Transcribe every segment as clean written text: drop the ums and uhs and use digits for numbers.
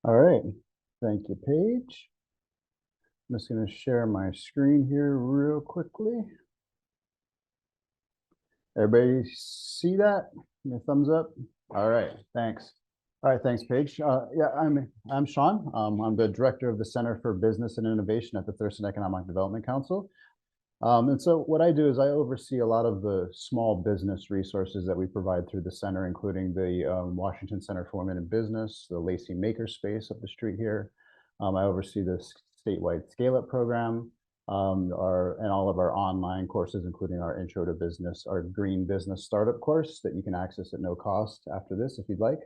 All right, thank you, Paige. I'm just going to share my screen here real quickly. Everybody see that? Give me a thumbs up. All right, thanks. All right, thanks, Paige. Yeah, I'm Sean. I'm the director of the Center for Business and Innovation at the Thurston Economic Development Council. And so what I do is I oversee a lot of the small business resources that we provide through the center, including the Washington Center for Women in Business, the Lacey Makerspace up the street here. I oversee the statewide scale-up program, and all of our online courses, including our Intro to Business, our Green Business Startup course that you can access at no cost after this if you'd like,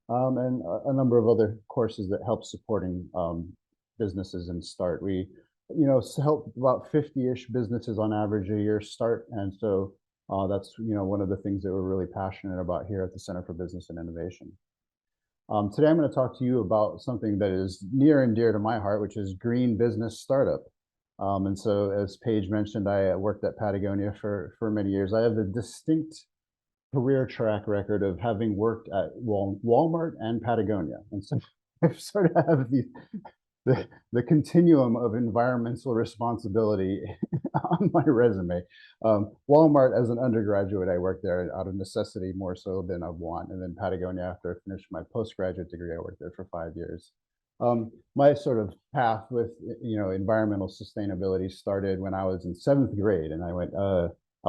and a number of other courses that help supporting businesses and start. We help about 50-ish businesses on average a year start. And so that's, one of the things that we're really passionate about here at the Center for Business and Innovation. Today, I'm going to talk to you about something that is near and dear to my heart, which is green business startup. And so as Paige mentioned, I worked at Patagonia for many years. I have the distinct career track record of having worked at Walmart and Patagonia. And so I sort of have the continuum of environmental responsibility on my resume. Walmart, as an undergraduate, I worked there out of necessity more so than of want. And then Patagonia, after I finished my postgraduate degree, I worked there for 5 years. My sort of path with environmental sustainability started when I was in 7th grade, and I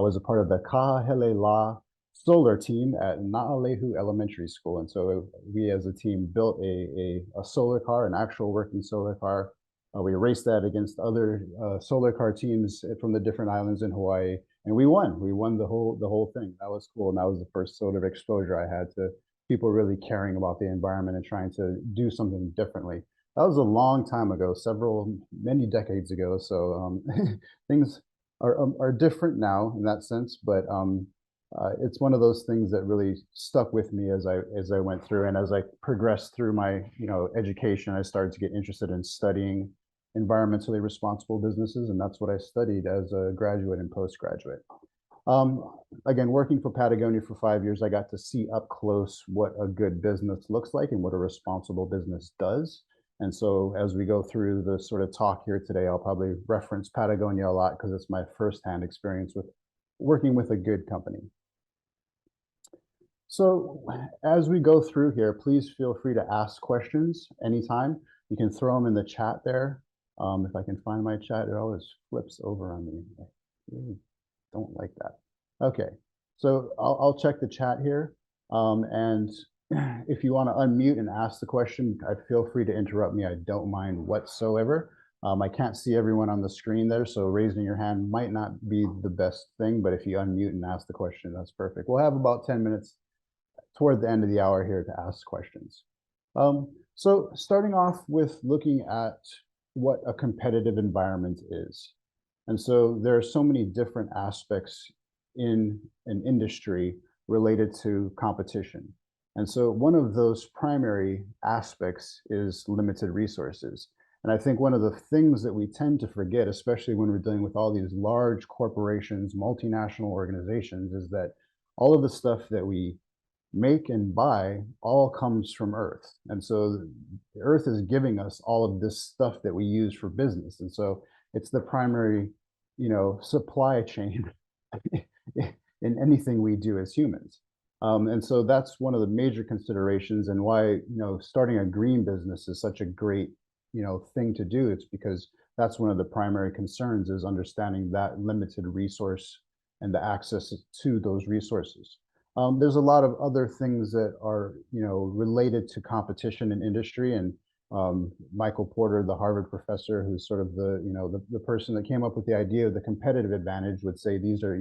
was a part of the Kahelela solar team at Naalehu Elementary School. And so we as a team built a solar car, an actual working solar car. We raced that against other solar car teams from the different islands in Hawaii, and we won. We won the whole thing. That was cool, and that was the first sort of exposure I had to people really caring about the environment and trying to do something differently. That was a long time ago, many decades ago. So things are different now in that sense, but it's one of those things that really stuck with me as I went through, and as I progressed through my education, I started to get interested in studying environmentally responsible businesses, and that's what I studied as a graduate and postgraduate. Again, working for Patagonia for 5 years, I got to see up close what a good business looks like and what a responsible business does. And so as we go through the sort of talk here today, I'll probably reference Patagonia a lot because it's my firsthand experience with working with a good company. So as we go through here, please feel free to ask questions anytime. You can throw them in the chat there. If I can find my chat, it always flips over on me. I really don't like that. Okay, so I'll check the chat here. And if you want to unmute and ask the question, feel free to interrupt me. I don't mind whatsoever. I can't see everyone on the screen there, so raising your hand might not be the best thing, but if you unmute and ask the question, that's perfect. We'll have about 10 minutes toward the end of the hour here to ask questions. So starting off with looking at what a competitive environment is. And so there are so many different aspects in an industry related to competition. And so one of those primary aspects is limited resources. And I think one of the things that we tend to forget, especially when we're dealing with all these large corporations, multinational organizations, is that all of the stuff that we make and buy all comes from Earth. And so the Earth is giving us all of this stuff that we use for business. And so it's the primary, supply chain in anything we do as humans. And so that's one of the major considerations, and why, starting a green business is such a great, thing to do. It's because that's one of the primary concerns, is understanding that limited resource and the access to those resources. There's a lot of other things that are, related to competition in industry. And Michael Porter, the Harvard professor, who's sort of the person that came up with the idea of the competitive advantage, would say these are,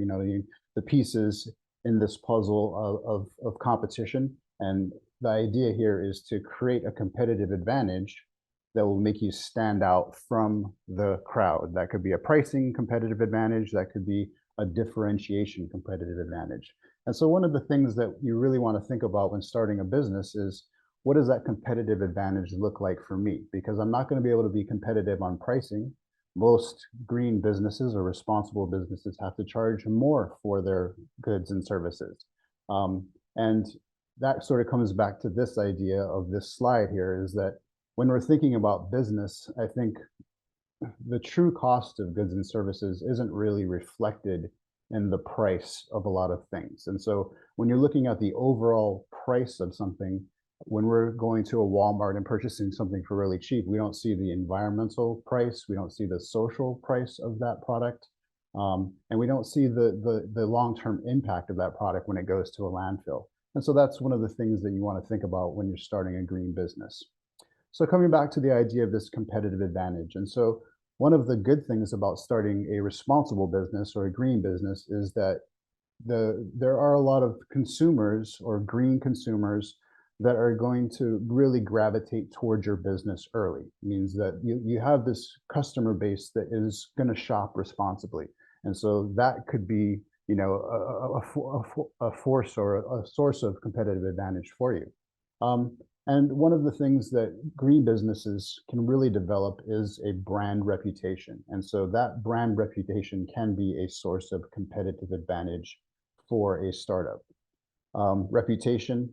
the pieces in this puzzle of competition. And the idea here is to create a competitive advantage that will make you stand out from the crowd. That could be a pricing competitive advantage. That could be a differentiation competitive advantage. And so one of the things that you really want to think about when starting a business is, what does that competitive advantage look like for me? Because I'm not going to be able to be competitive on pricing. Most green businesses or responsible businesses have to charge more for their goods and services. And that sort of comes back to this idea of this slide here, is that when we're thinking about business, I think the true cost of goods and services isn't really reflected in the price of a lot of things. And so when you're looking at the overall price of something, when we're going to a Walmart and purchasing something for really cheap, we don't see the environmental price, we don't see the social price of that product, and we don't see the long-term impact of that product when it goes to a landfill. And so that's one of the things that you want to think about when you're starting a green business. So coming back to the idea of this competitive advantage. And so one of the good things about starting a responsible business or a green business is that there are a lot of consumers or green consumers that are going to really gravitate towards your business early. It means that you have this customer base that is going to shop responsibly. And so that could be, you know, a force or a source of competitive advantage for you. And one of the things that green businesses can really develop is a brand reputation. And so that brand reputation can be a source of competitive advantage for a startup. Reputation,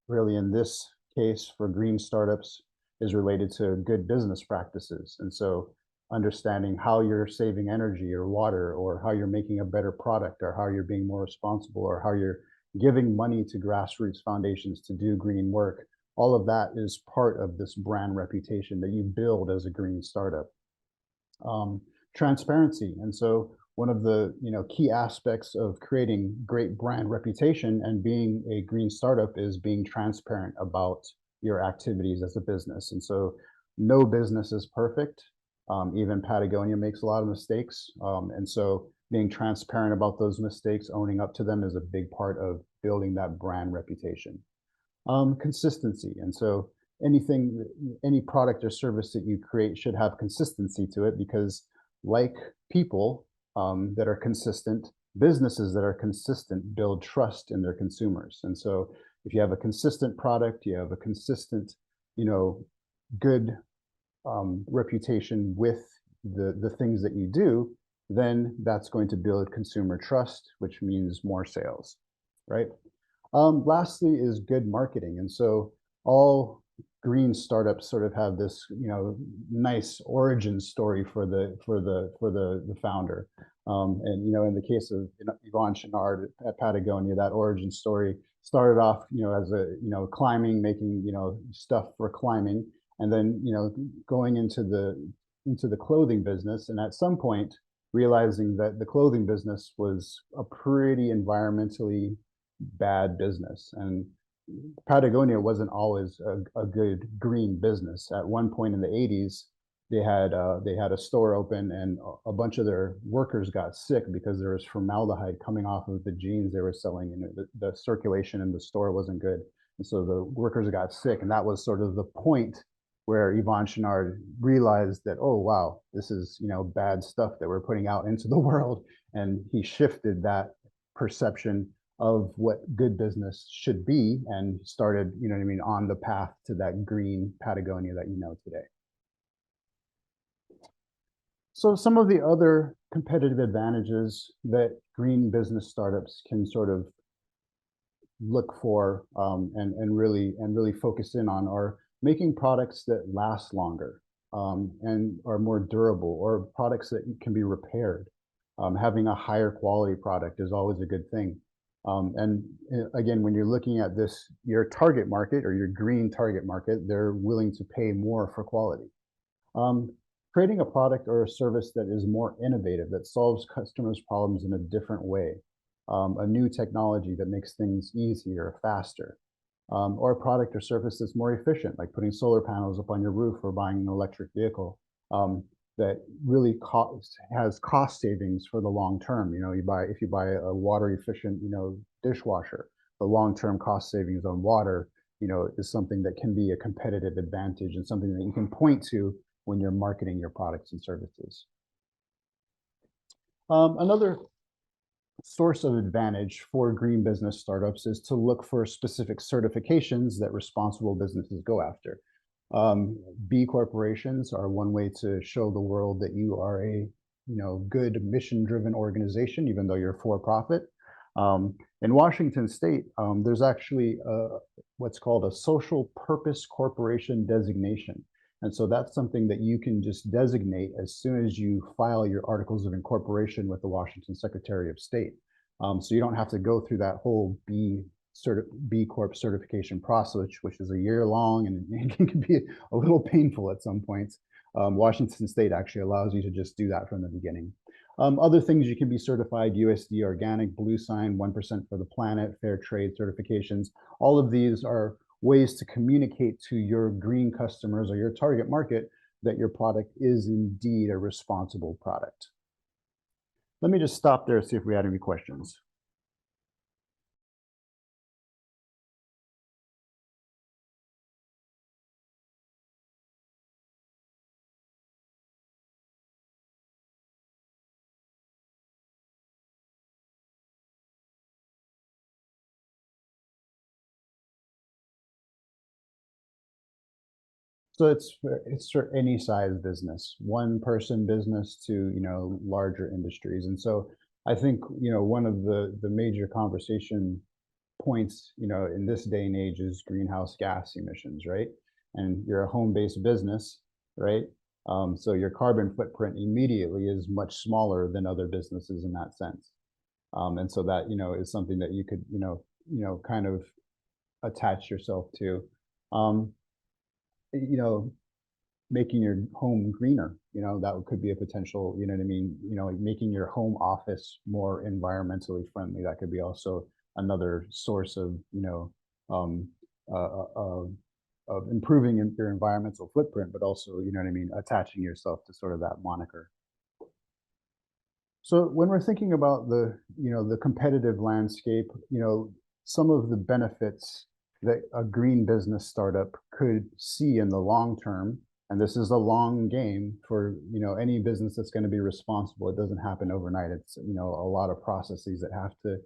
really in this case for green startups, is related to good business practices. And so understanding how you're saving energy or water, or how you're making a better product, or how you're being more responsible, or how you're giving money to grassroots foundations to do green work. All of that is part of this brand reputation that you build as a green startup. Transparency. And so one of the key aspects of creating great brand reputation and being a green startup is being transparent about your activities as a business. And so no business is perfect. Even Patagonia makes a lot of mistakes. And so being transparent about those mistakes, owning up to them, is a big part of building that brand reputation. Consistency. And so any product or service that you create should have consistency to it, because like people that are consistent, businesses that are consistent build trust in their consumers. And so if you have a consistent product, you have a consistent, good reputation with the things that you do, then that's going to build consumer trust, which means more sales, right? Lastly is good marketing. And so all green startups sort of have this, nice origin story for the founder. And in the case of Yvon Chouinard at Patagonia, that origin story started off, as a climbing, making stuff for climbing, and then going into the clothing business, and at some point realizing that the clothing business was a pretty environmentally bad business, and Patagonia wasn't always a good green business. At one point in the 80s, they had a store open, and a bunch of their workers got sick because there was formaldehyde coming off of the jeans they were selling, and the circulation in the store wasn't good. And so the workers got sick, and that was sort of the point where Yvon Chouinard realized that, oh, wow, this is, bad stuff that we're putting out into the world. And he shifted that perception of what good business should be and started, on the path to that green Patagonia that you know today. So some of the other competitive advantages that green business startups can sort of look for and really focus in on are making products that last longer and are more durable, or products that can be repaired. Having a higher quality product is always a good thing. And again, when you're looking at this, your target market or your green target market, they're willing to pay more for quality. Creating a product or a service that is more innovative, that solves customers' problems in a different way. A new technology that makes things easier, faster. Or a product or service that's more efficient, like putting solar panels up on your roof or buying an electric vehicle, that really has cost savings for the long term. If you buy a water efficient, dishwasher, the long-term cost savings on water, is something that can be a competitive advantage and something that you can point to when you're marketing your products and services. Another source of advantage for green business startups is to look for specific certifications that responsible businesses go after. B corporations are one way to show the world that you are a good mission-driven organization, even though you're for profit. In Washington State, there's actually what's called a social purpose corporation designation. And so that's something that you can just designate as soon as you file your articles of incorporation with the Washington Secretary of State. So you don't have to go through that whole B Corp certification process, which is a year long and it can be a little painful at some points. Washington State actually allows you to just do that from the beginning. Other things, you can be certified USD organic, Blue Sign, 1% for the planet, fair trade certifications. All of these are ways to communicate to your green customers or your target market that your product is indeed a responsible product. Let me just stop there and see if we had any questions. So it's for any size business, one person business to, larger industries. And so I think, one of the major conversation points, in this day and age is greenhouse gas emissions, right? And you're a home-based business, right? So your carbon footprint immediately is much smaller than other businesses in that sense. And so that, is something that you could, kind of attach yourself to. Making your home greener, that could be a potential, making your home office more environmentally friendly. That could be also another source of, of improving your environmental footprint, but also, attaching yourself to sort of that moniker. So when we're thinking about the competitive landscape, some of the benefits that a green business startup could see in the long term, and this is a long game for any business that's going to be responsible. It doesn't happen overnight. It's a lot of processes that have to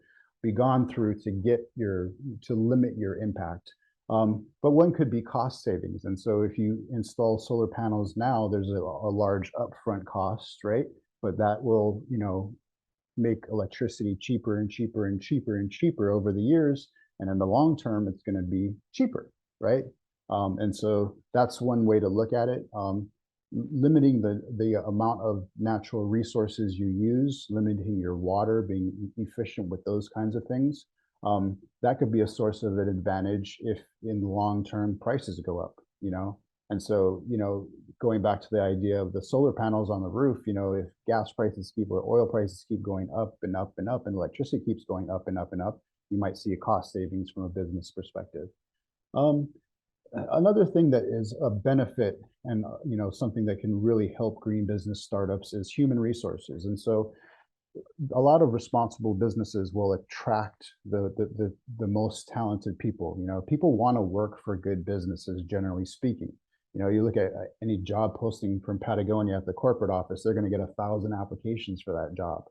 be gone through to limit your impact. But one could be cost savings. And so if you install solar panels now, there's a large upfront cost, right? But that will make electricity cheaper and cheaper and cheaper and cheaper over the years. And in the long term, it's going to be cheaper, right? And so that's one way to look at it. Limiting the amount of natural resources you use, limiting your water, being efficient with those kinds of things. That could be a source of an advantage if in the long term prices go up, And so, going back to the idea of the solar panels on the roof, if gas prices keep or oil prices keep going up and up and up, and electricity keeps going up and up and up, you might see a cost savings from a business perspective. Another thing that is a benefit and something that can really help green business startups is human resources. And so a lot of responsible businesses will attract the most talented people. People want to work for good businesses, generally speaking. You look at any job posting from Patagonia at the corporate office, they're going to get 1,000 applications for that job.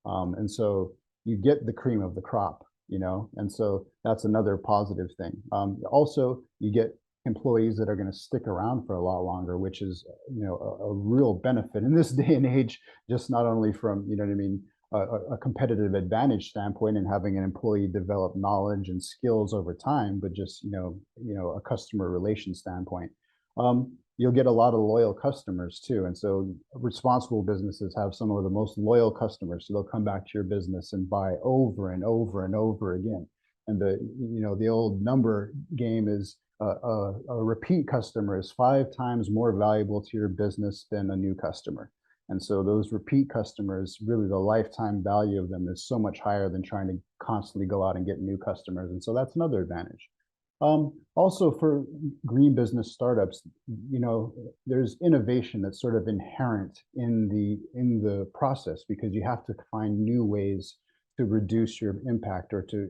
And so you get the cream of the crop, and so that's another positive thing. Also, you get employees that are going to stick around for a lot longer, which is, a real benefit in this day and age, just not only from, a competitive advantage standpoint and having an employee develop knowledge and skills over time, but just, a customer relation standpoint. You'll get a lot of loyal customers too. And so responsible businesses have some of the most loyal customers. So they'll come back to your business and buy over and over and over again. And the old number game is a repeat customer is 5 times more valuable to your business than a new customer. And so those repeat customers, really the lifetime value of them is so much higher than trying to constantly go out and get new customers. And so that's another advantage. Also for green business startups, there's innovation that's sort of inherent in the process, because you have to find new ways to reduce your impact or to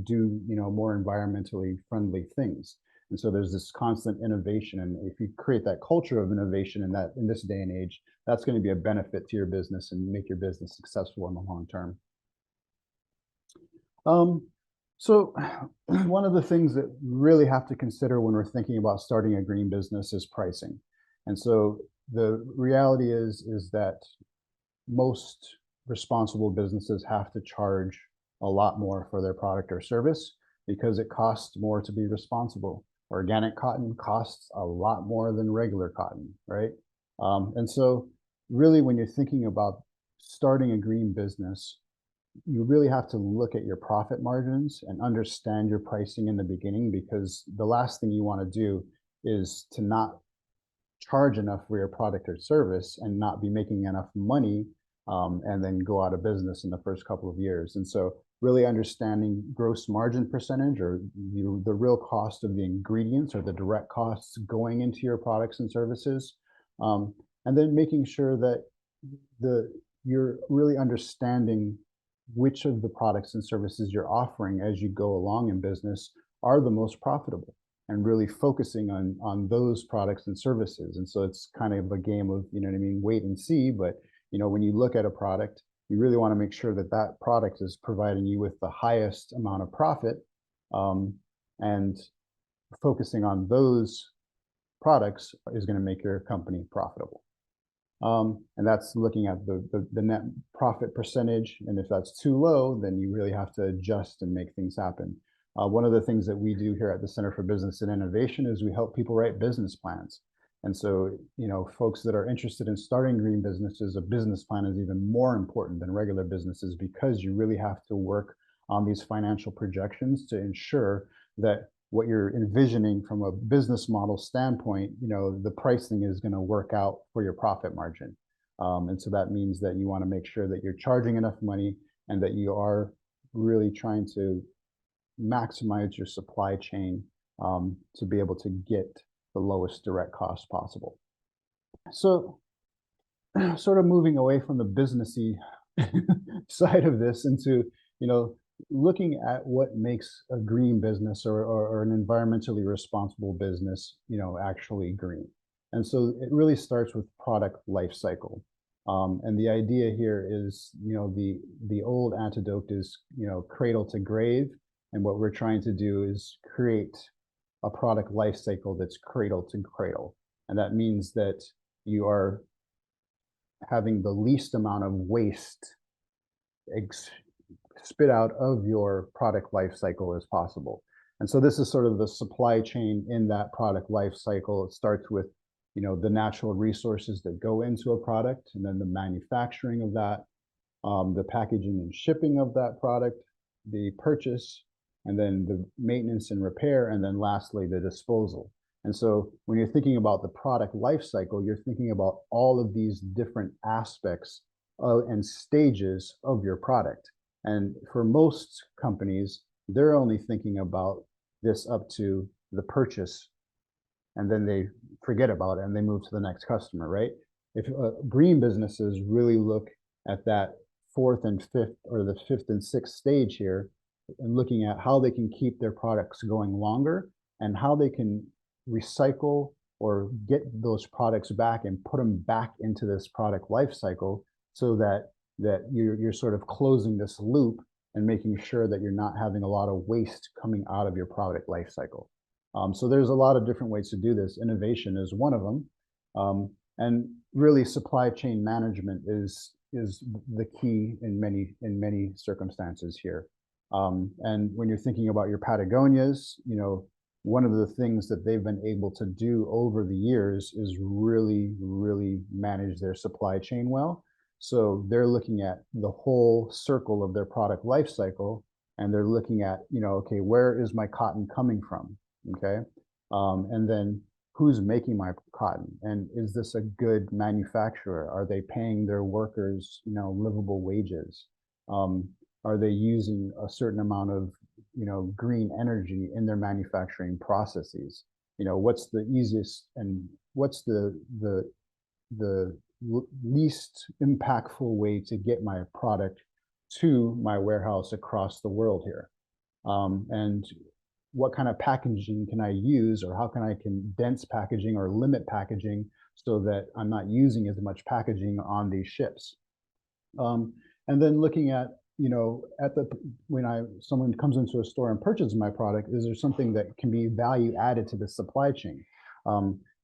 do more environmentally friendly things. And so there's this constant innovation, and if you create that culture of innovation in this day and age, that's going to be a benefit to your business and make your business successful in the long term. So one of the things that we really have to consider when we're thinking about starting a green business is pricing. And so the reality is that most responsible businesses have to charge a lot more for their product or service because it costs more to be responsible. Organic cotton costs a lot more than regular cotton, right? And so really when you're thinking about starting a green business, you really have to look at your profit margins and understand your pricing in the beginning, because the last thing you want to do is to not charge enough for your product or service and not be making enough money, and then go out of business in the first couple of years. And so really understanding gross margin percentage, or the real cost of the ingredients or the direct costs going into your products and services, and then making sure that you're really understanding which of the products and services you're offering as you go along in business are the most profitable, and really focusing on those products and services. And so it's kind of a game of, you know what I mean, wait and see. But, you know, when you look at a product, you really want to make sure that that product is providing you with the highest amount of profit, and focusing on those products is going to make your company profitable. And that's looking at the net profit percentage. And if that's too low, then you really have to adjust and make things happen. One of the things that we do here at the Center for Business and Innovation is we help people write business plans. And so, you know, folks that are interested in starting green businesses, a business plan is even more important than regular businesses, because you really have to work on these financial projections to ensure that what you're envisioning from a business model standpoint, you know, the pricing is going to work out for your profit margin. And so that means that you want to make sure that you're charging enough money and that you are really trying to maximize your supply chain, to be able to get the lowest direct cost possible. So sort of moving away from the businessy side of this into, you know, looking at what makes a green business or an environmentally responsible business, you know, actually green. And so it really starts with product life cycle. And the idea here is, you know, the old antidote is, you know, cradle to grave. And what we're trying to do is create a product life cycle that's cradle to cradle. And that means that you are having the least amount of waste spit out of your product life cycle as possible. And so this is sort of the supply chain in that product life cycle. It starts with, you know, the natural resources that go into a product, and then the manufacturing of that, the packaging and shipping of that product, the purchase, and then the maintenance and repair, and then lastly, the disposal. And so when you're thinking about the product life cycle, you're thinking about all of these different aspects and stages of your product. And for most companies, they're only thinking about this up to the purchase, and then they forget about it and they move to the next customer, right? If green businesses really look at that fourth and fifth, or the fifth and sixth stage here, and looking at how they can keep their products going longer and how they can recycle or get those products back and put them back into this product life cycle, so that you're sort of closing this loop and making sure that you're not having a lot of waste coming out of your product life cycle. So there's a lot of different ways to do this. Innovation is one of them. And really supply chain management is the key in many circumstances here. And when you're thinking about your Patagonias, you know, one of the things that they've been able to do over the years is really manage their supply chain well. So they're looking at the whole circle of their product life cycle, and they're looking at, you know, okay, where is my cotton coming from? Okay. And then who's making my cotton? And is this a good manufacturer? Are they paying their workers, you know, livable wages? Are they using a certain amount of, you know, green energy in their manufacturing processes? You know, what's the easiest and what's the least impactful way to get my product to my warehouse across the world here? And what kind of packaging can I use, or how can I condense packaging or limit packaging so that I'm not using as much packaging on these ships? And then looking at, you know, when someone comes into a store and purchases my product, is there something that can be value added to the supply chain?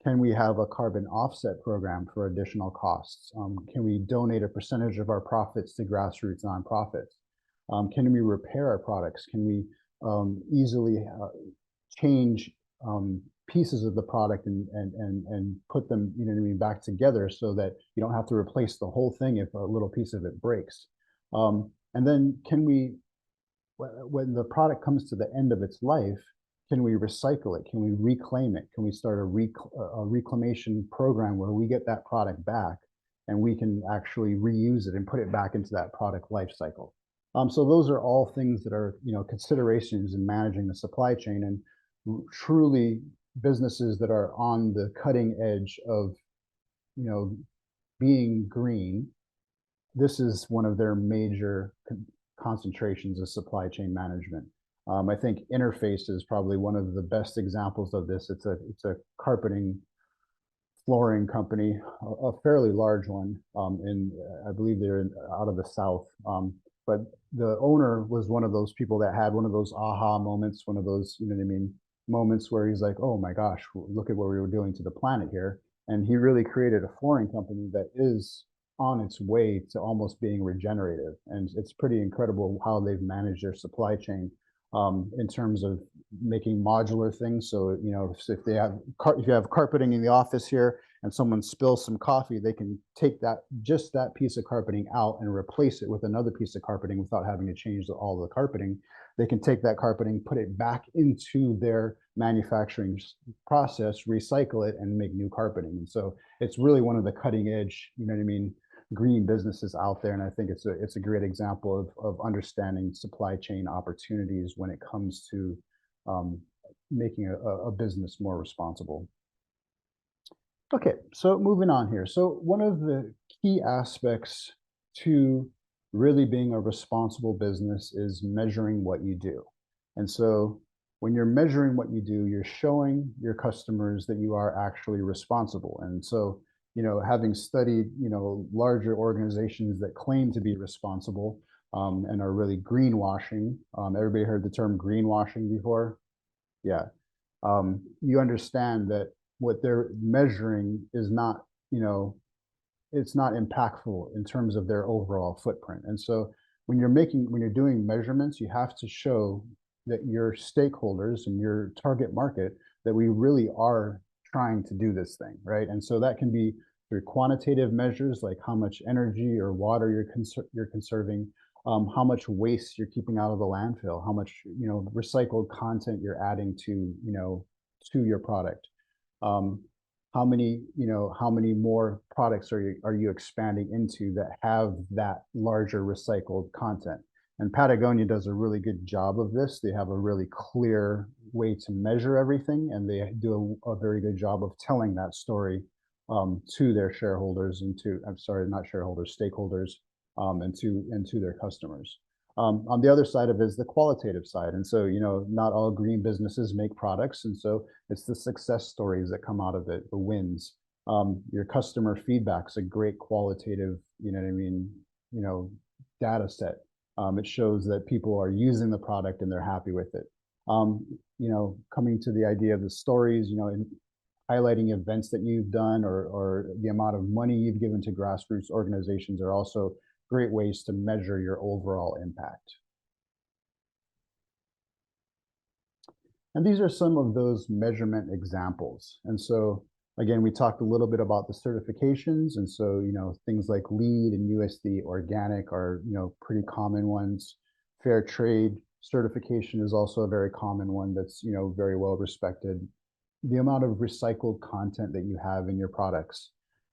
Can we have a carbon offset program for additional costs? Can we donate a percentage of our profits to grassroots nonprofits? Can we repair our products? Can we easily change pieces of the product and put them, you know what I mean, back together so that you don't have to replace the whole thing if a little piece of it breaks. And then when the product comes to the end of its life, can we recycle it? Can we reclaim it? Can we start a reclamation program where we get that product back and we can actually reuse it and put it back into that product life cycle? So those are all things that are, you know, considerations in managing the supply chain, and truly businesses that are on the cutting edge of, you know, being green. This is one of their major concentrations of supply chain management. I think Interface is probably one of the best examples of this. It's a carpeting flooring company, a fairly large one, I believe they're out of the South. But the owner was one of those people that had one of those aha moments, one of those, you know what I mean, moments where he's like, oh my gosh, look at what we were doing to the planet here. And he really created a flooring company that is on its way to almost being regenerative. And it's pretty incredible how they've managed their supply chain in terms of making modular things. So, you know, if you have carpeting in the office here and someone spills some coffee, they can take just that piece of carpeting out and replace it with another piece of carpeting without having to change all the carpeting. They can take that carpeting, put it back into their manufacturing process, recycle it, and make new carpeting. And so it's really one of the cutting edge, you know what I mean, green businesses out there. And I think it's a great example of understanding supply chain opportunities when it comes to making a business more responsible. Okay, so moving on here. So one of the key aspects to really being a responsible business is measuring what you do. And so when you're measuring what you do, you're showing your customers that you are actually responsible. And so, you know, having studied, you know, larger organizations that claim to be responsible and are really greenwashing. Everybody heard the term greenwashing before? Yeah. You understand that what they're measuring is not, you know, it's not impactful in terms of their overall footprint. And so when you're doing measurements, you have to show that your stakeholders and your target market, that we really are trying to do this thing, right? And so that can be through quantitative measures, like how much energy or water you're conserving, how much waste you're keeping out of the landfill, how much, you know, recycled content you're adding to, you know, to your product. How many more products are you expanding into that have that larger recycled content? And Patagonia does a really good job of this. They have a really clear way to measure everything, and they do a very good job of telling that story to their shareholders and not shareholders, stakeholders, and to their customers. On the other side of it is the qualitative side. And so, you know, not all green businesses make products. And so it's the success stories that come out of it, the wins. Your customer feedback's a great qualitative, you know what I mean, you know, data set. It shows that people are using the product and they're happy with it. You know, coming to the idea of the stories, you know, and highlighting events that you've done or the amount of money you've given to grassroots organizations are also great ways to measure your overall impact. And these are some of those measurement examples. And so, again, we talked a little bit about the certifications. And so, you know, things like LEED and USD Organic are, you know, pretty common ones. Fair trade certification is also a very common one that's, you know, very well respected. The amount of recycled content that you have in your products.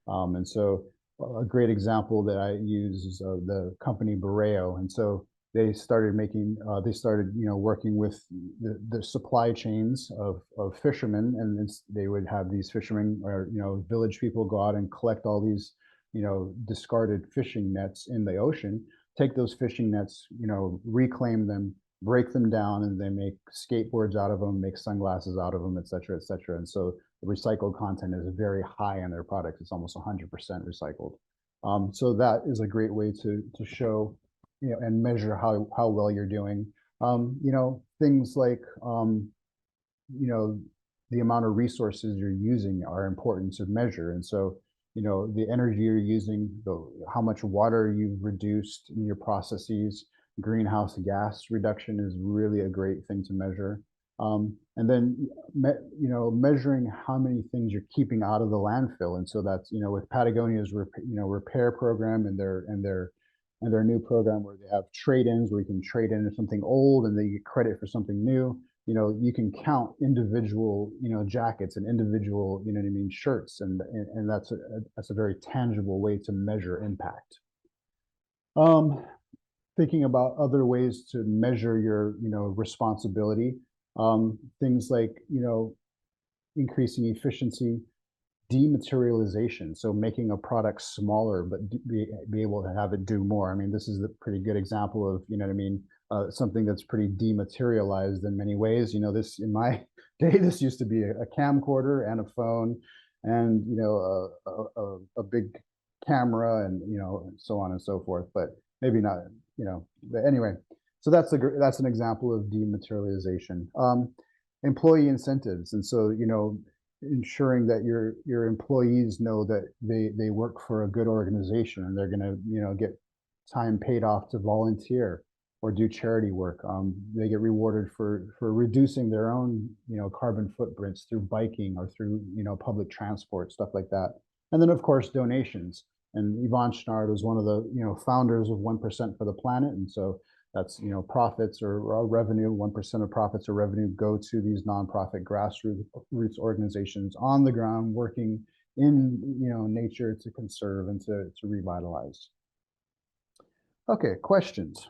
And so a great example that I use is the company Borreo. And so they started you know, working with the supply chains of fishermen, and they would have these fishermen or, you know, village people go out and collect all these, you know, discarded fishing nets in the ocean, take those fishing nets, you know, reclaim them, break them down, and they make skateboards out of them, make sunglasses out of them, et cetera, et cetera. And so the recycled content is very high in their products. It's almost 100% recycled. So that is a great way to show, you know, and measure how well you're doing. You know, things like, you know, the amount of resources you're using are important to measure. And so, you know, the energy you're using, how much water you've reduced in your processes, greenhouse gas reduction is really a great thing to measure. And then, measuring how many things you're keeping out of the landfill. And so that's, with Patagonia's, repair program and their new program where they have trade-ins where you can trade in something old and they get credit for something new. You can count individual, jackets and individual, shirts, and that's a very tangible way to measure impact. Thinking about other ways to measure your, responsibility, things like, increasing efficiency, dematerialization, so making a product smaller but be able to have it do more. I mean, this is a pretty good example of, something that's pretty dematerialized in many ways. This, in my day, this used to be a camcorder and a phone and, a big camera and, so on and so forth, but maybe not, but anyway, so that's an example of dematerialization. Employee incentives. And so, ensuring that your employees know that they work for a good organization and they're going to, get time paid off to volunteer or do charity work. They get rewarded for reducing their own, carbon footprints through biking or through, public transport, stuff like that. And then, of course, donations. And Yvonne Schnard was one of the, founders of 1% for the Planet. And so that's, profits or revenue, 1% of profits or revenue go to these nonprofit grassroots organizations on the ground working in, nature to conserve and to revitalize. Okay, questions?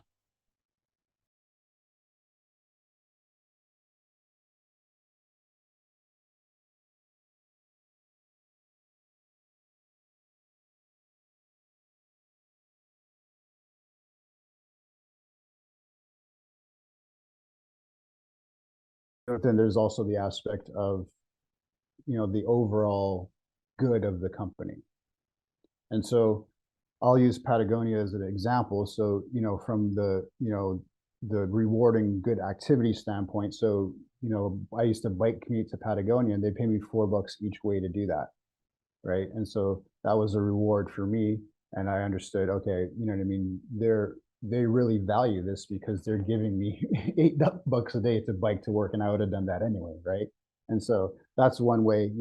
But then there's also the aspect of, the overall good of the company. And so I'll use Patagonia as an example. So, from the, the rewarding good activity standpoint. So, I used to bike commute to Patagonia and they pay me $4 each way to do that. Right. And so that was a reward for me. And I understood, okay, you know what I mean? They really value this because they're giving me $8 a day to bike to work, and I would have done that anyway, right? And so that's one way,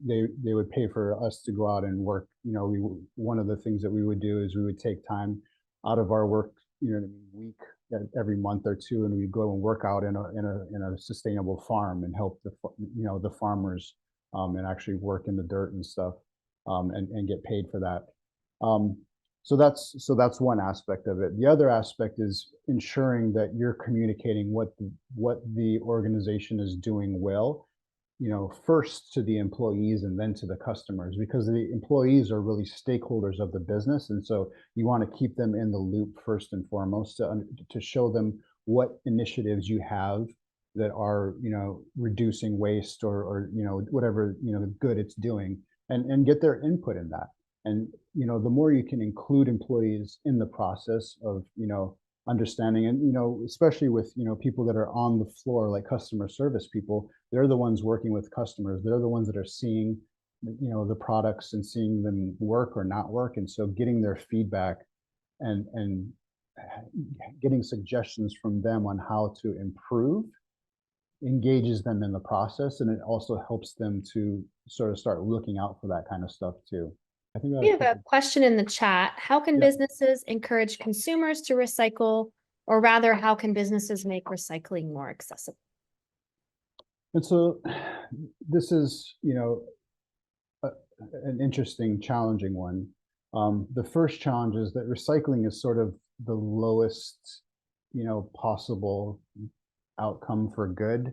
they would pay for us to go out and work. One of the things that we would do is we would take time out of our work, week every month or two, and we'd go and work out in a sustainable farm and help the farmers and actually work in the dirt and stuff, and get paid for that. So that's one aspect of it. The other aspect is ensuring that you're communicating what the organization is doing well, first to the employees and then to the customers, because the employees are really stakeholders of the business. And so you want to keep them in the loop first and foremost to show them what initiatives you have that are, reducing waste or whatever, good it's doing, and get their input in that. And, the more you can include employees in the process of, understanding, and, especially with, people that are on the floor, like customer service people, they're the ones working with customers. They're the ones that are seeing, the products and seeing them work or not work. And so getting their feedback and getting suggestions from them on how to improve engages them in the process, and it also helps them to sort of start looking out for that kind of stuff too. I think we have a question in the chat. How can businesses encourage consumers to recycle, or rather, how can businesses make recycling more accessible? And so this is, an interesting, challenging one. The first challenge is that recycling is sort of the lowest, possible outcome for good.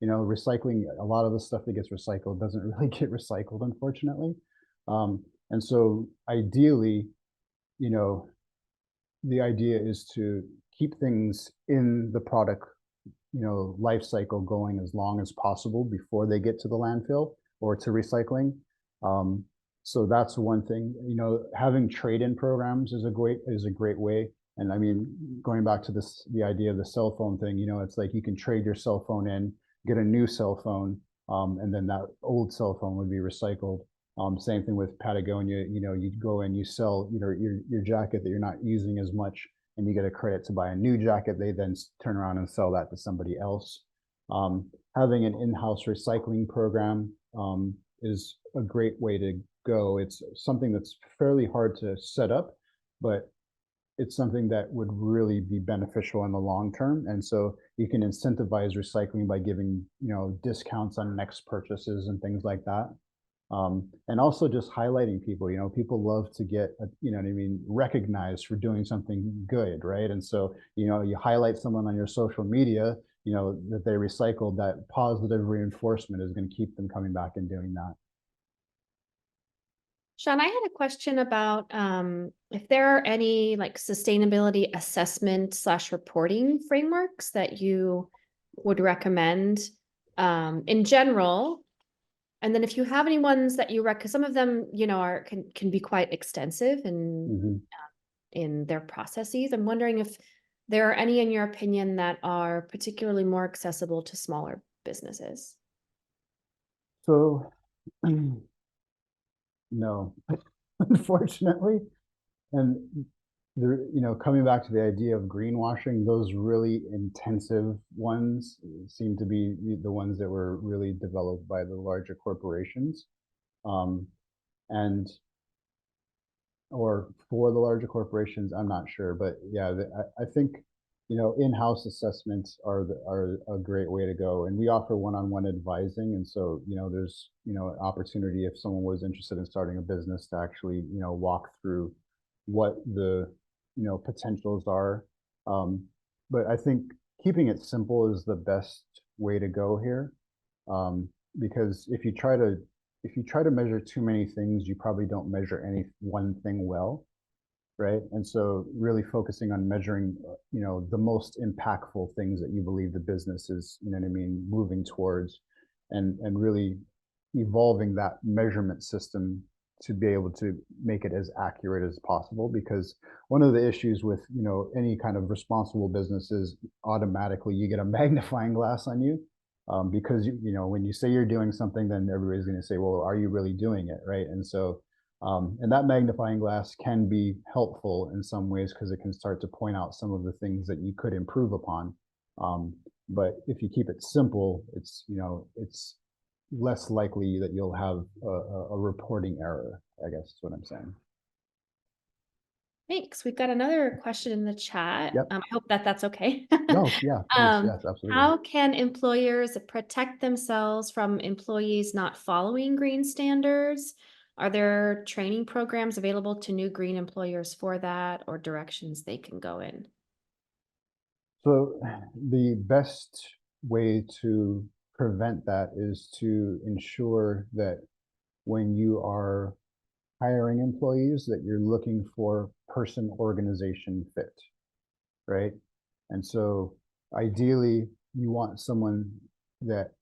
Recycling, a lot of the stuff that gets recycled doesn't really get recycled, unfortunately. And so ideally, the idea is to keep things in the product, life cycle going as long as possible before they get to the landfill or to recycling. So that's one thing. Having trade-in programs is a great way. And I mean, going back to the idea of the cell phone thing, it's like you can trade your cell phone in, get a new cell phone, and then that old cell phone would be recycled. Same thing with Patagonia. You go and you sell your jacket that you're not using as much, and you get a credit to buy a new jacket. They then turn around and sell that to somebody else. Having an in-house recycling program is a great way to go. It's something that's fairly hard to set up, but it's something that would really be beneficial in the long term. And so you can incentivize recycling by giving, discounts on next purchases and things like that. And also just highlighting people, people love to get, recognized for doing something good, right? And so, you highlight someone on your social media, that they recycled, that positive reinforcement is going to keep them coming back and doing that. Sean, I had a question about if there are any like sustainability assessment / reporting frameworks that you would recommend in general. And then if you have any ones that you recommend, some of them, can be quite extensive in their processes. I'm wondering if there are any, in your opinion, that are particularly more accessible to smaller businesses. So, no, unfortunately. And coming back to the idea of greenwashing, those really intensive ones seem to be the ones that were really developed by the larger corporations, or for the larger corporations. I'm not sure, but yeah, I think in-house assessments are a great way to go, and we offer one-on-one advising, and so there's an opportunity if someone was interested in starting a business to actually walk through what the potentials are. But I think keeping it simple is the best way to go here, because if you try to measure too many things, you probably don't measure any one thing well, right? And so really focusing on measuring the most impactful things that you believe the business is moving towards, and really evolving that measurement system to be able to make it as accurate as possible. Because one of the issues with any kind of responsible business is automatically you get a magnifying glass on you, because when you say you're doing something, then everybody's going to say, well, are you really doing it, right? And so and that magnifying glass can be helpful in some ways because it can start to point out some of the things that you could improve upon. But if you keep it simple, it's less likely that you'll have a reporting error, I guess is what I'm saying. Thanks. We've got another question in the chat. Yep. I hope that's okay. No, yeah, please, yes, absolutely. How can employers protect themselves from employees not following green standards? Are there training programs available to new green employers for that, or directions they can go in? So the best way to prevent that is to ensure that when you are hiring employees, that you're looking for person organization fit, right? And so ideally you want someone that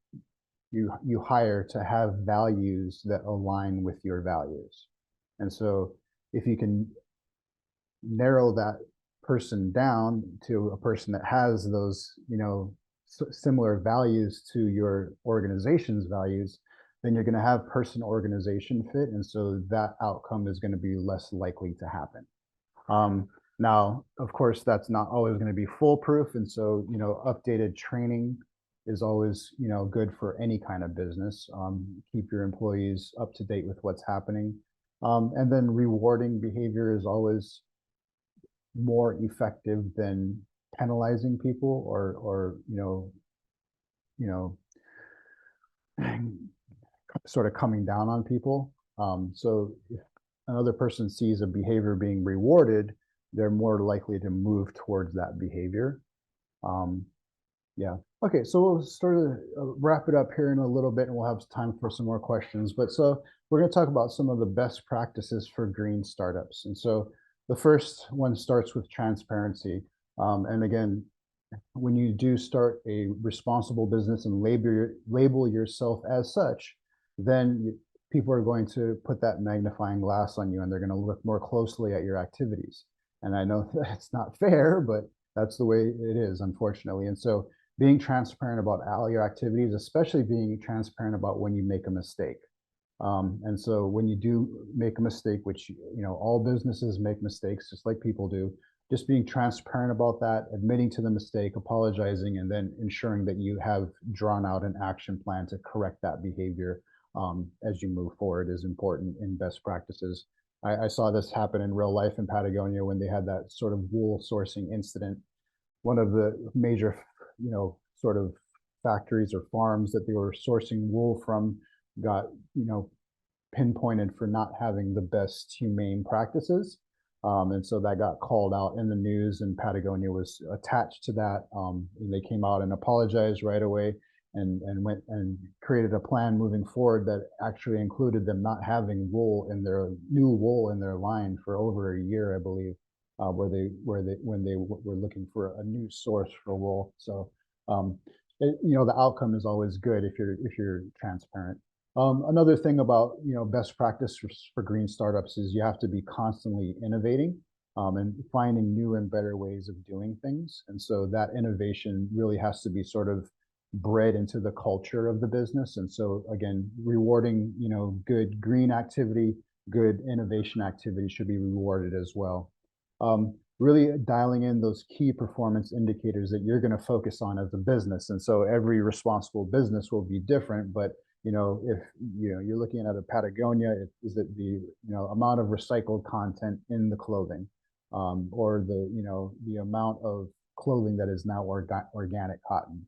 you hire to have values that align with your values. And so if you can narrow that person down to a person that has those similar values to your organization's values, then you're going to have person organization fit, and so that outcome is going to be less likely to happen. Now, of course, that's not always going to be foolproof, and so updated training is always good for any kind of business. Keep your employees up to date with what's happening, and then rewarding behavior is always more effective than penalizing people or sort of coming down on people. So if another person sees a behavior being rewarded, they're more likely to move towards that behavior. Yeah. Okay, so we'll sort of wrap it up here in a little bit, and we'll have time for some more questions. But so we're going to talk about some of the best practices for green startups. And so the first one starts with transparency. And again, when you do start a responsible business and label yourself as such, then people are going to put that magnifying glass on you, and they're going to look more closely at your activities. And I know that's not fair, but that's the way it is, unfortunately. And so being transparent about all your activities, especially being transparent about when you make a mistake. And so when you do make a mistake, which all businesses make mistakes, just like people do, just being transparent about that, admitting to the mistake, apologizing, and then ensuring that you have drawn out an action plan to correct that behavior as you move forward is important in best practices. I saw this happen in real life in Patagonia when they had that sort of wool sourcing incident. One of the major, sort of factories or farms that they were sourcing wool from got, pinpointed for not having the best humane practices. And so that got called out in the news, and Patagonia was attached to that. And they came out and apologized right away and went and created a plan moving forward that actually included them not having new wool in their line for over a year, I believe, when they were looking for a new source for wool. So, the outcome is always good if you're transparent. Another thing about best practice for green startups is you have to be constantly innovating and finding new and better ways of doing things. And so that innovation really has to be sort of bred into the culture of the business. And so again, rewarding good green activity, good innovation activity should be rewarded as well. Really dialing in those key performance indicators that you're going to focus on as a business. And so every responsible business will be different, but if you're looking at a Patagonia, is it the amount of recycled content in the clothing, or the amount of clothing that is now organic cotton.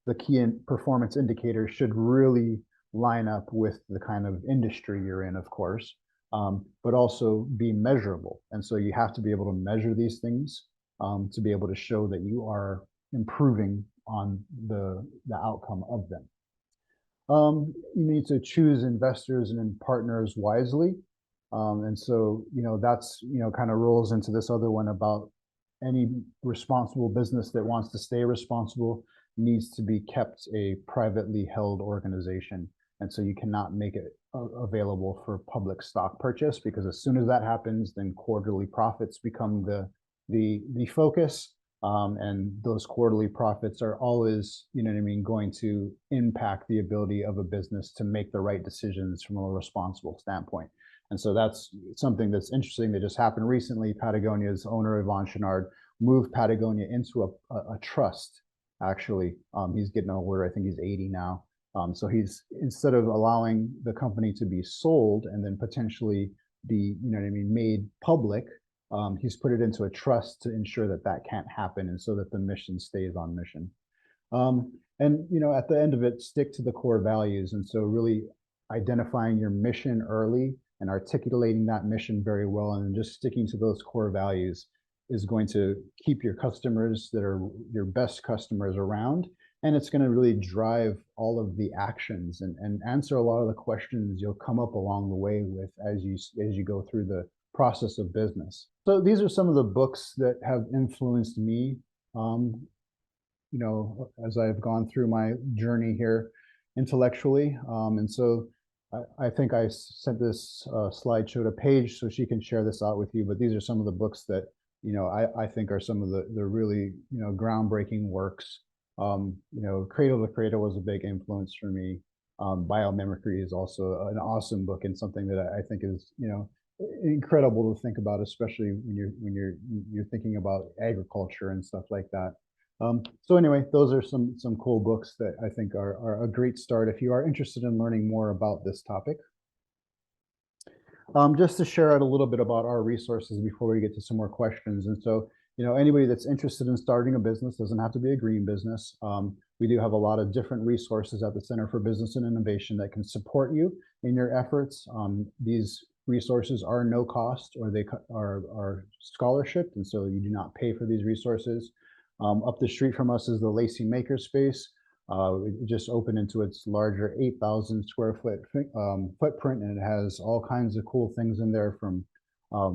The key performance indicators should really line up with the kind of industry you're in, of course, but also be measurable. And so you have to be able to measure these things to be able to show that you are improving on the outcome of them. You need to choose investors and partners wisely. And so, that's, kind of rolls into this other one about any responsible business that wants to stay responsible needs to be kept a privately held organization. And so you cannot make it available for public stock purchase, because as soon as that happens, then quarterly profits become the focus. And those quarterly profits are always, going to impact the ability of a business to make the right decisions from a responsible standpoint. And so that's something that's interesting that just happened recently. Patagonia's owner, Yvon Chouinard, moved Patagonia into a trust, actually. He's getting older. I think he's 80 now. So he's, instead of allowing the company to be sold and then potentially be, made public, he's put it into a trust to ensure that that can't happen, and so that the mission stays on mission. And at the end of it, stick to the core values. And so really identifying your mission early and articulating that mission very well, and just sticking to those core values is going to keep your customers that are your best customers around. And it's going to really drive all of the actions and answer a lot of the questions you'll come up along the way with as you go through the process of business. So these are some of the books that have influenced me, as I've gone through my journey here intellectually. And so I think I sent this slideshow to Paige so she can share this out with you. But these are some of the books that I think are some of the really groundbreaking works. Cradle to Cradle was a big influence for me. Biomimicry is also an awesome book, and something that I think is incredible to think about, especially when you're thinking about agriculture and stuff like that. So anyway, those are some cool books that I think are a great start if you are interested in learning more about this topic. Just to share out a little bit about our resources before we get to some more questions. And so, anybody that's interested in starting a business, doesn't have to be a green business. We do have a lot of different resources at the Center for Business and Innovation that can support you in your efforts. These resources are no cost, or they are scholarship, and so you do not pay for these resources. Up the street from us is the Lacey Makerspace. It just opened into its larger 8,000 square foot footprint, and it has all kinds of cool things in there, from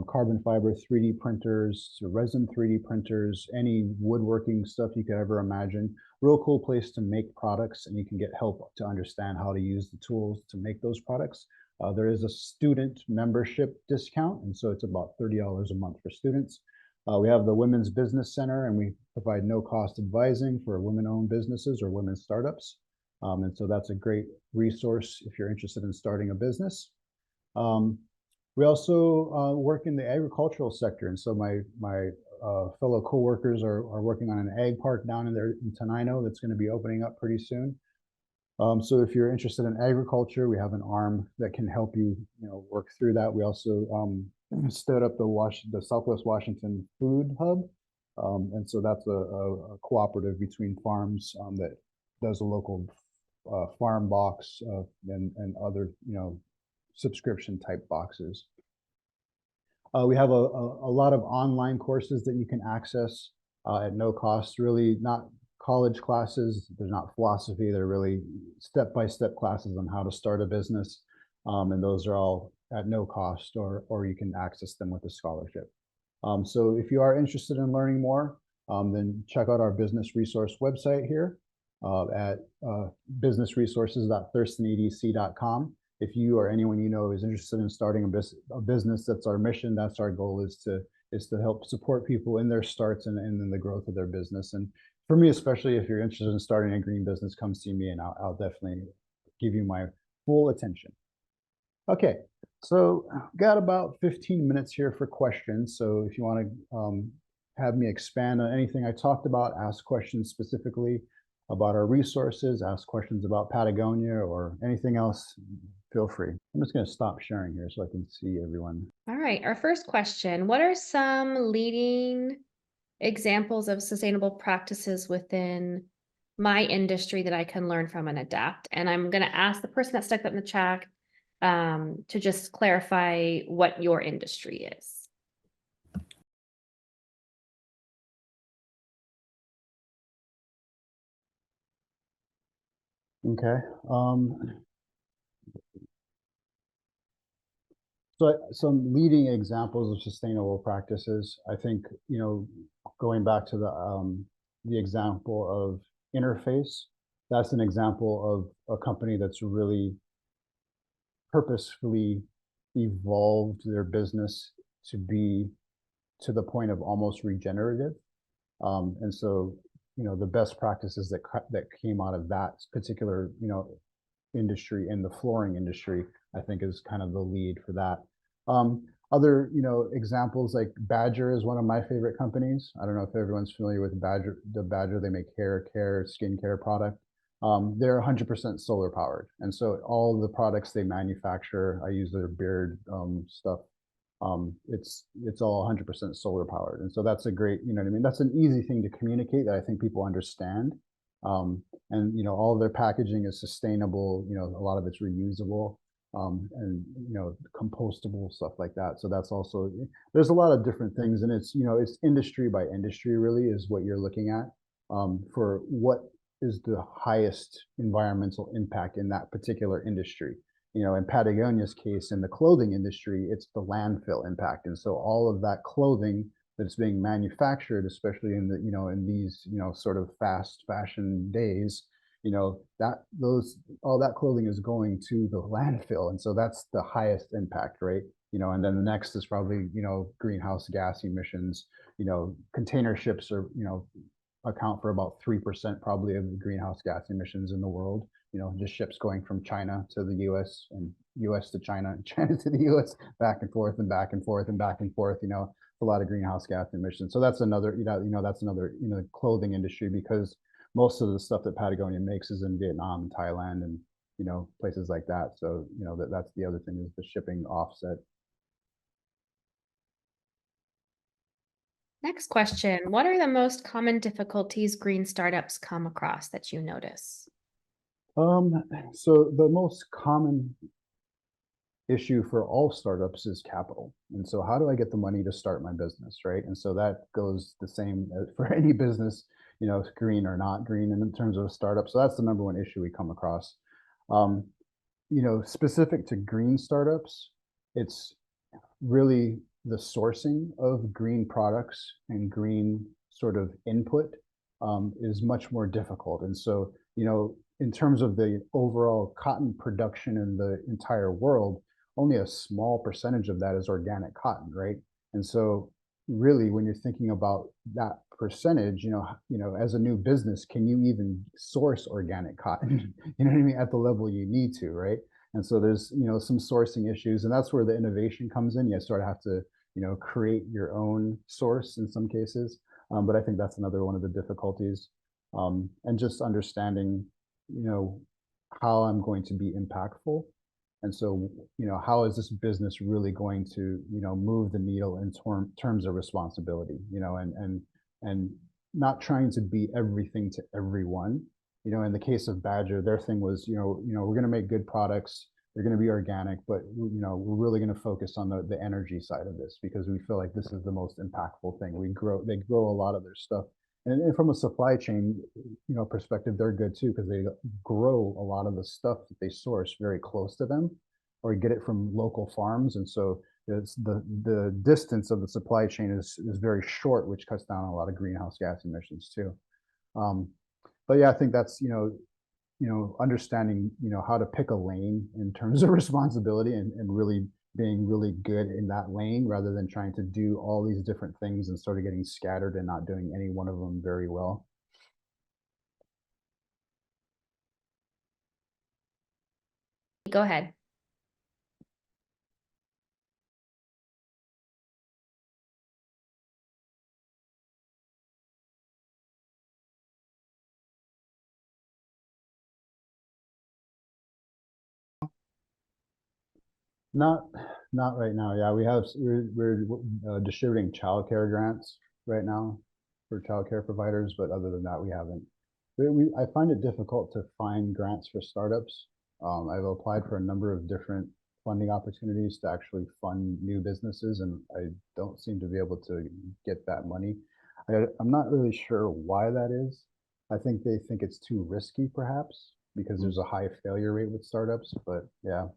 carbon fiber 3D printers to resin 3D printers, any woodworking stuff you could ever imagine. Real cool place to make products, and you can get help to understand how to use the tools to make those products. There is a student membership discount, and so it's about $30 a month for students. We have the Women's Business Center, and we provide no-cost advising for women-owned businesses or women startups. And so that's a great resource if you're interested in starting a business. We also work in the agricultural sector, and so my fellow coworkers are working on an ag park down in there in Tenino that's going to be opening up pretty soon. So if you're interested in agriculture, we have an arm that can help you, work through that. We also stood up the Southwest Washington Food Hub, and so that's a cooperative between farms that does a local farm box and other, subscription type boxes. We have a lot of online courses that you can access at no cost, really not college classes. They're not philosophy. They're really step-by-step classes on how to start a business. And those are all at no cost, or you can access them with a scholarship. So if you are interested in learning more, then check out our business resource website here at businessresources.thurstonedc.com. If you or anyone you know is interested in starting a business, that's our mission. That's our goal, is to help support people in their starts and in the growth of their business. And for me, especially if you're interested in starting a green business, come see me and I'll definitely give you my full attention. Okay, so got about 15 minutes here for questions. So if you want to have me expand on anything I talked about, ask questions specifically about our resources, ask questions about Patagonia or anything else, feel free. I'm just going to stop sharing here so I can see everyone. All right, our first question, what are some leading examples of sustainable practices within my industry that I can learn from and adapt? And I'm going to ask the person that stuck that in the chat to just clarify what your industry is. Okay. So some leading examples of sustainable practices, I think, going back to the example of Interface, that's an example of a company that's really purposefully evolved their business to be to the point of almost regenerative. And so, the best practices that came out of that particular, industry, in the flooring industry, I think is kind of the lead for that. Other, examples, like Badger is one of my favorite companies. I don't know if everyone's familiar with Badger. They make hair care, skincare product. They're 100% solar powered. And so all the products they manufacture, I use their beard stuff. It's all 100% solar powered. And so that's a great, that's an easy thing to communicate that I think people understand. And, all of their packaging is sustainable, a lot of it's reusable, and, compostable, stuff like that. So that's also, there's a lot of different things, and it's, it's industry by industry really is what you're looking at, for what is the highest environmental impact in that particular industry. In Patagonia's case, in the clothing industry, it's the landfill impact. And so all of that clothing that's being manufactured, especially in in these, sort of fast fashion days, all that clothing is going to the landfill. And so that's the highest impact, right? And then the next is probably, greenhouse gas emissions. Container ships are, account for about 3% probably of the greenhouse gas emissions in the world. Just ships going from China to the US and US to China and China to the US, back and forth and back and forth and back and forth, a lot of greenhouse gas emissions. So that's another, that's another, clothing industry, because most of the stuff that Patagonia makes is in Vietnam and Thailand and, places like that. So, that's the other thing, is the shipping offset. Next question, what are the most common difficulties green startups come across that you notice? So the most common issue for all startups is capital. And so how do I get the money to start my business, right? And so that goes the same for any business, green or not green, and in terms of a startup. So that's the number one issue we come across. Specific to green startups, it's really the sourcing of green products and green sort of input is much more difficult. And so, in terms of the overall cotton production in the entire world, only a small percentage of that is organic cotton, right? And so really, when you're thinking about that percentage, as a new business, can you even source organic cotton, at the level you need to, right? And so there's, some sourcing issues, and that's where the innovation comes in. You sort of have to, create your own source in some cases. But I think that's another one of the difficulties. And just understanding, how I'm going to be impactful. And so, how is this business really going to, move the needle in terms of responsibility, and not trying to be everything to everyone. In the case of Badger, their thing was, we're going to make good products. They're going to be organic, but we're really going to focus on the energy side of this because we feel like this is the most impactful thing. They grow a lot of their stuff, and from a supply chain, perspective, they're good too because they grow a lot of the stuff that they source very close to them, or get it from local farms, and so it's the distance of the supply chain is very short, which cuts down a lot of greenhouse gas emissions too. But yeah, I think that's understanding how to pick a lane in terms of responsibility and really being really good in that lane rather than trying to do all these different things and sort of getting scattered and not doing any one of them very well. Go ahead. Not not right now. Yeah, we're distributing childcare grants right now for childcare providers, but other than that, we haven't. I find it difficult to find grants for startups. I've applied for a number of different funding opportunities to actually fund new businesses, and I don't seem to be able to get that money. I'm not really sure why that is. I think they think it's too risky, perhaps, because there's a high failure rate with startups. But yeah,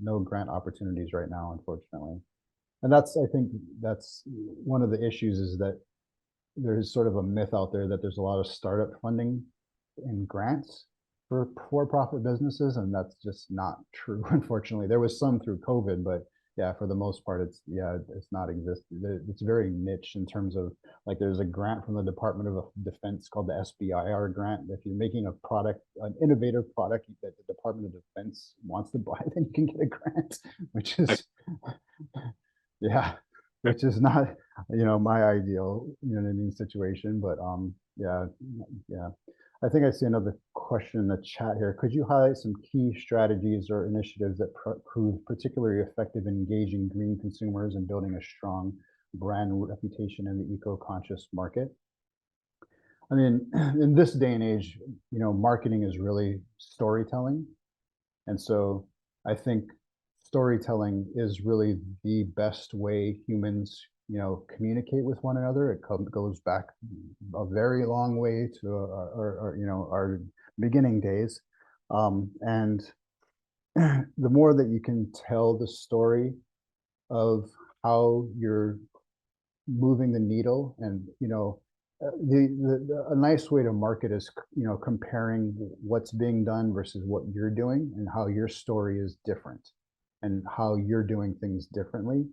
no grant opportunities right now, unfortunately. And I think that's one of the issues is that there's sort of a myth out there that there's a lot of startup funding and grants for-profit businesses, and that's just not true. Unfortunately, there was some through COVID, but yeah, for the most part, it's not existed. It's very niche in terms of like there's a grant from the Department of Defense called the SBIR grant. If you're making a product, an innovative product that the Department of Defense wants to buy, then you can get a grant, which is yeah, which is not my ideal situation, but yeah. I think I see another question in the chat here. Could you highlight some key strategies or initiatives that prove particularly effective in engaging green consumers and building a strong brand reputation in the eco-conscious market? I mean, in this day and age, marketing is really storytelling. And so I think storytelling is really the best way humans, communicate with one another. It goes back a very long way to our beginning days. And the more that you can tell the story of how you're moving the needle, and a nice way to market is comparing what's being done versus what you're doing and how your story is different and how you're doing things differently.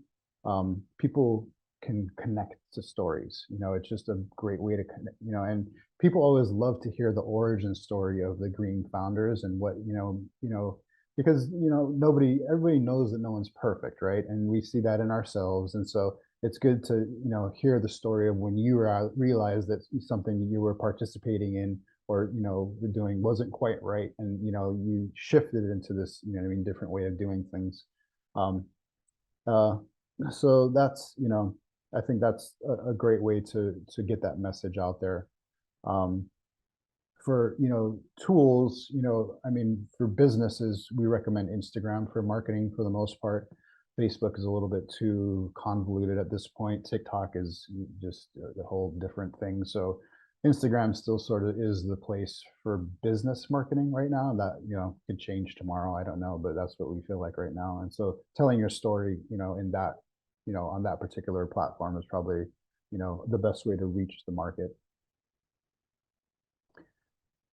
People can connect to stories. It's just a great way to connect, and people always love to hear the origin story of the green founders and what, because, everybody knows that no one's perfect, right? And we see that in ourselves. And so it's good to, hear the story of when you realized that something you were participating in or, doing wasn't quite right. And, you shifted it into this, different way of doing things. So that's, I think that's a great way to get that message out there. For, tools, I mean, for businesses, we recommend Instagram for marketing for the most part. Facebook is a little bit too convoluted at this point. TikTok is just a whole different thing. So Instagram still sort of is the place for business marketing right now. That, could change tomorrow. I don't know, but that's what we feel like right now. And so telling your story, in that, on that particular platform is probably, the best way to reach the market.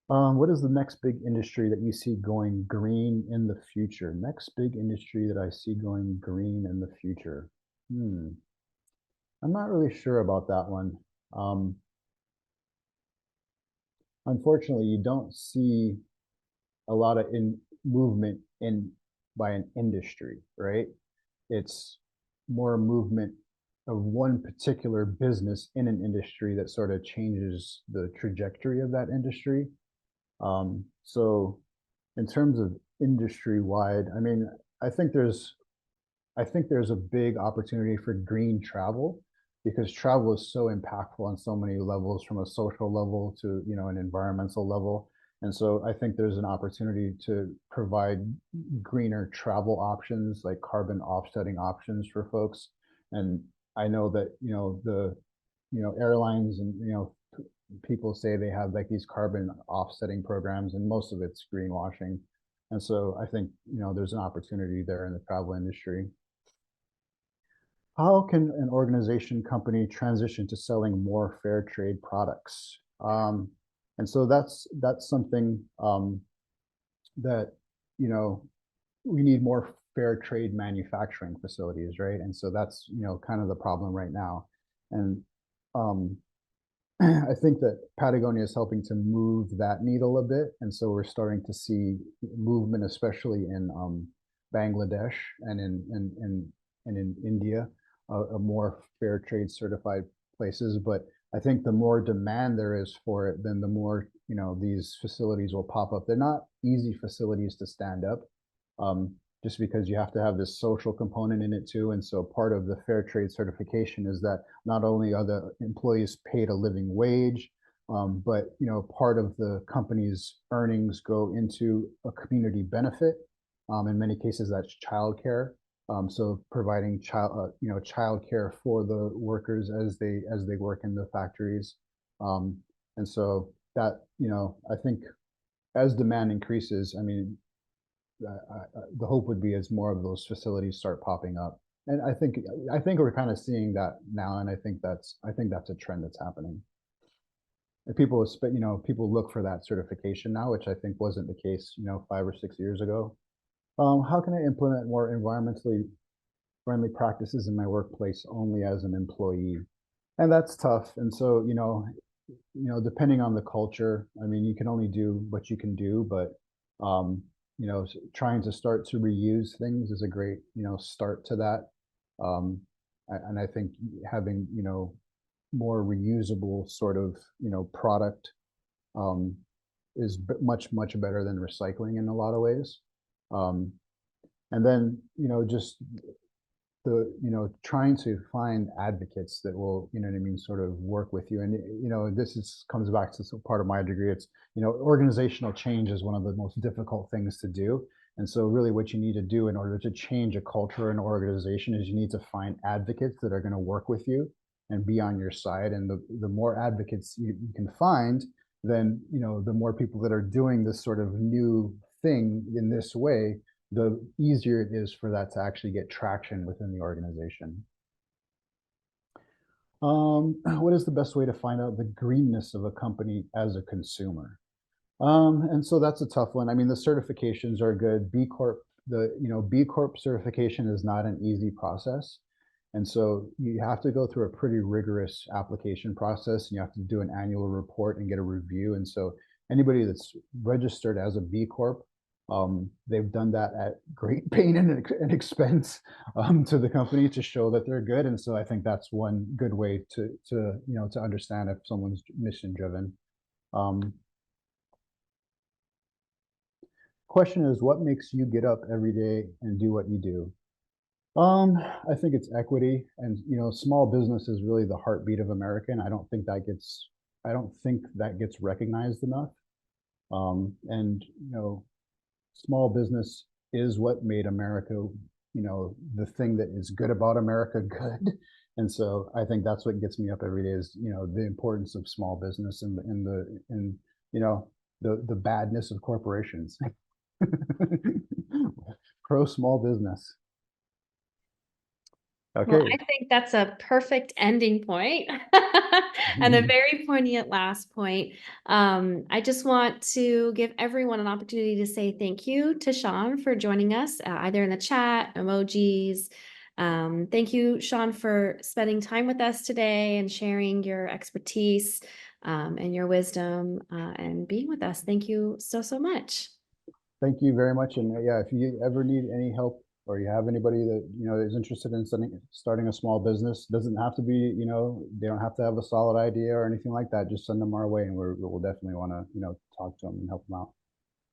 What is the next big industry that you see going green in the future? Next big industry that I see going green in the future. I'm not really sure about that one. Unfortunately, you don't see a lot of movement in by an industry, right? It's more movement of one particular business in an industry that sort of changes the trajectory of that industry. So in terms of industry wide, I mean, I think there's a big opportunity for green travel because travel is so impactful on so many levels, from a social level to, you know, an environmental level. And so I think there's an opportunity to provide greener travel options, like carbon offsetting options for folks. And I know that, airlines and, people say they have like these carbon offsetting programs, and most of it's greenwashing. And so I think, there's an opportunity there in the travel industry. How can an organization company transition to selling more fair trade products? And so that's something that, we need more fair trade manufacturing facilities, right? And so that's, kind of the problem right now. And I think that Patagonia is helping to move that needle a bit. And so we're starting to see movement, especially in Bangladesh and in India, a more fair trade certified places. But I think the more demand there is for it, then the more, these facilities will pop up. They're not easy facilities to stand up, just because you have to have this social component in it too. And so part of the fair trade certification is that not only are the employees paid a living wage, but, part of the company's earnings go into a community benefit. In many cases, that's childcare. So providing childcare for the workers as they work in the factories. And so that, I think as demand increases, I mean, the hope would be as more of those facilities start popping up. And I think we're kind of seeing that now, and I think that's a trend that's happening. And people look for that certification now, which I think wasn't the case, 5 or 6 years ago. How can I implement more environmentally friendly practices in my workplace only as an employee? And that's tough. And so, depending on the culture, I mean, you can only do what you can do, but, trying to start to reuse things is a great, start to that. And I think having, more reusable sort of, product is much, much better than recycling in a lot of ways. And then, just trying to find advocates that will, sort of work with you. And, this comes back to part of my degree. It's, organizational change is one of the most difficult things to do. And so really what you need to do in order to change a culture and organization is you need to find advocates that are going to work with you and be on your side. And the more advocates you can find, then, the more people that are doing this sort of new thing in this way, the easier it is for that to actually get traction within the organization. What is the best way to find out the greenness of a company as a consumer? And so that's a tough one. I mean, the certifications are good. B Corp, B Corp certification is not an easy process. And so you have to go through a pretty rigorous application process, and you have to do an annual report and get a review. And so anybody that's registered as a B Corp, they've done that at great pain and expense to the company to show that they're good. And so I think that's one good way to understand if someone's mission driven. Question is, what makes you get up every day and do what you do? I think it's equity, and small business is really the heartbeat of America, and I don't think that gets recognized enough. And small business is what made America, the thing that is good about America good. And so I think that's what gets me up every day is, the importance of small business and the badness of corporations. Pro small business. Okay. Well, I think that's a perfect ending point and a very poignant last point. I just want to give everyone an opportunity to say thank you to Sean for joining us, either in the chat, emojis. Thank you, Sean, for spending time with us today and sharing your expertise and your wisdom and being with us. Thank you so, so much. thank you very much. And yeah, if you ever need any help or you have anybody that, you know, is interested in starting a small business, doesn't have to be, you know, they don't have to have a solid idea or anything like that. Just send them our way and we'll definitely want to, you know, talk to them and help them out.